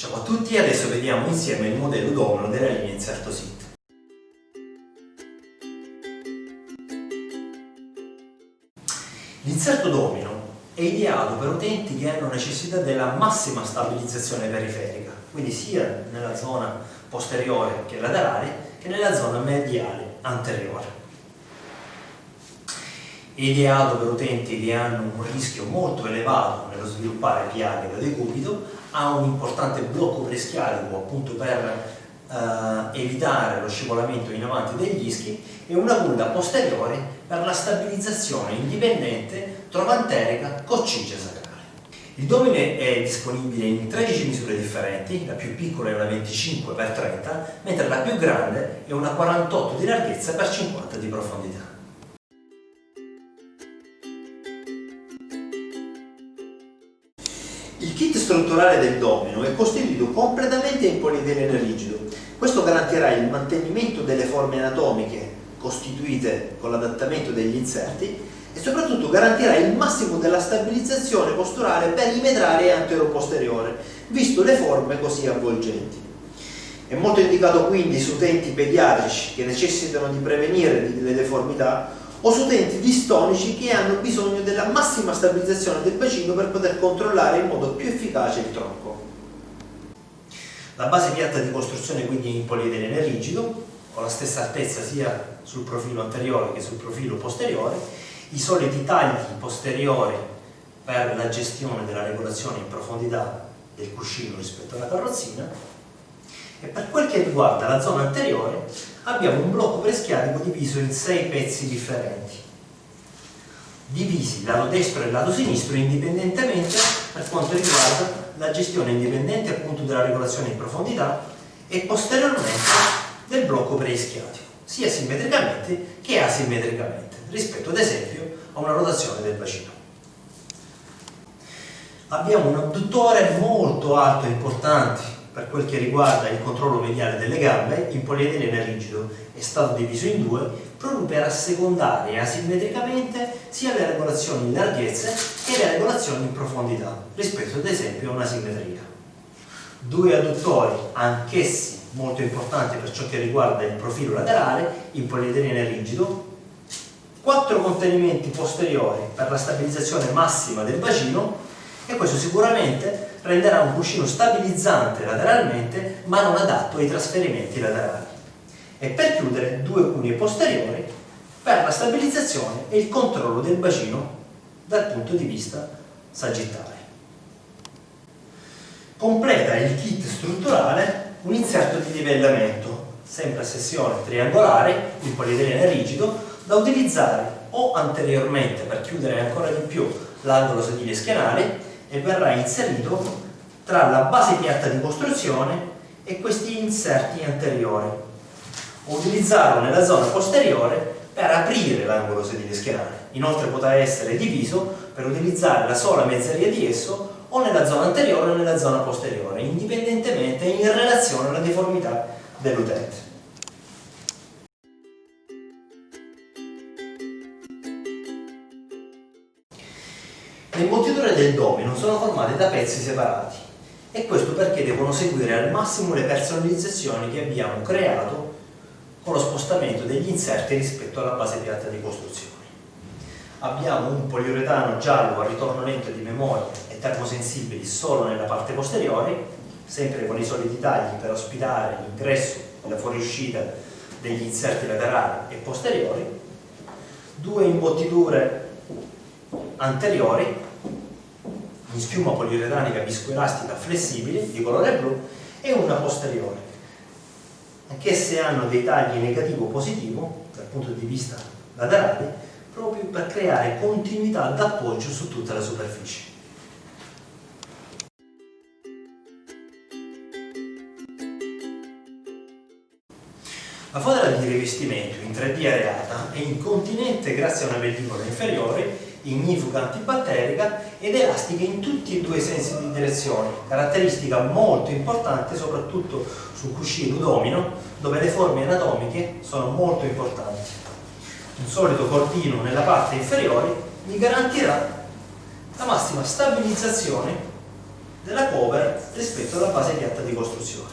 Ciao a tutti, adesso vediamo insieme il modello domino della linea Inserto SIT. L'inserto domino è ideato per utenti che hanno necessità della massima stabilizzazione periferica, quindi sia nella zona posteriore che laterale che nella zona mediale anteriore. È ideato per utenti che hanno un rischio molto elevato nello sviluppare piaghe da decubito, ha un importante blocco preschialico appunto per evitare lo scivolamento in avanti degli ischi e una culla posteriore per la stabilizzazione indipendente trovanterica coccigia sacrale. Il domino è disponibile in 13 misure differenti, la più piccola è una 25x30, mentre la più grande è una 48 di larghezza x 50 di profondità. Il kit strutturale del domino è costituito completamente in polietilene rigido. Questo garantirà il mantenimento delle forme anatomiche costituite con l'adattamento degli inserti e soprattutto garantirà il massimo della stabilizzazione posturale perimetrale e antero-posteriore, visto le forme così avvolgenti. È molto indicato quindi su utenti pediatrici che necessitano di prevenire le deformità o su utenti distonici che hanno bisogno della massima stabilizzazione del bacino per poter controllare in modo più efficace il tronco. La base piatta di costruzione quindi è in polietilene rigido, con la stessa altezza sia sul profilo anteriore che sul profilo posteriore, i soliti tagli posteriori per la gestione della regolazione in profondità del cuscino rispetto alla carrozzina, e per quel che riguarda la zona anteriore abbiamo un blocco preschiadico diviso in 6 pezzi differenti, divisi lato destro e lato sinistro indipendentemente per quanto riguarda la gestione indipendente appunto della regolazione in profondità e posteriormente del blocco preischiatico, sia simmetricamente che asimmetricamente, rispetto ad esempio a una rotazione del bacino. Abbiamo un adduttore molto alto e importante per quel che riguarda il controllo mediale delle gambe, in polietilene rigido, è stato diviso in due proprio per assecondare asimmetricamente sia le regolazioni in larghezze che le regolazioni in profondità, rispetto ad esempio a una simmetria. Due adduttori, anch'essi molto importanti per ciò che riguarda il profilo laterale, in polietilene rigido, 4 contenimenti posteriori per la stabilizzazione massima del bacino, e questo sicuramente renderà un cuscino stabilizzante lateralmente ma non adatto ai trasferimenti laterali, e per chiudere 2 cunie posteriori per la stabilizzazione e il controllo del bacino dal punto di vista sagittale. Completa il kit strutturale un inserto di livellamento sempre a sezione triangolare in polietilene rigido da utilizzare o anteriormente per chiudere ancora di più l'angolo sedile schienale, e verrà inserito tra la base piatta di costruzione e questi inserti anteriori, o utilizzarlo nella zona posteriore per aprire l'angolo sedile schienale. Inoltre potrà essere diviso per utilizzare la sola mezzeria di esso o nella zona anteriore o nella zona posteriore, indipendentemente in relazione alla deformità dell'utente. Le imbottiture del domino sono formate da pezzi separati, e questo perché devono seguire al massimo le personalizzazioni che abbiamo creato con lo spostamento degli inserti rispetto alla base piatta di costruzione. Abbiamo un poliuretano giallo a ritorno lento di memoria e termosensibili solo nella parte posteriore, sempre con i soliti tagli per ospitare l'ingresso e la fuoriuscita degli inserti laterali e posteriori, 2 imbottiture anteriori in schiuma poliuretanica viscoelastica flessibile di colore blu e una posteriore, anch'esse hanno dei tagli negativo positivo dal punto di vista laterale, proprio per creare continuità d'appoggio su tutta la superficie. La fodera di rivestimento in 3D areata è incontinente grazie a una pellicola inferiore ignifuga antibatterica ed elastica in tutti e 2 i sensi di direzione, caratteristica molto importante soprattutto sul cuscino domino, dove le forme anatomiche sono molto importanti. Un solito cordino nella parte inferiore mi garantirà la massima stabilizzazione della cover rispetto alla base piatta di costruzione.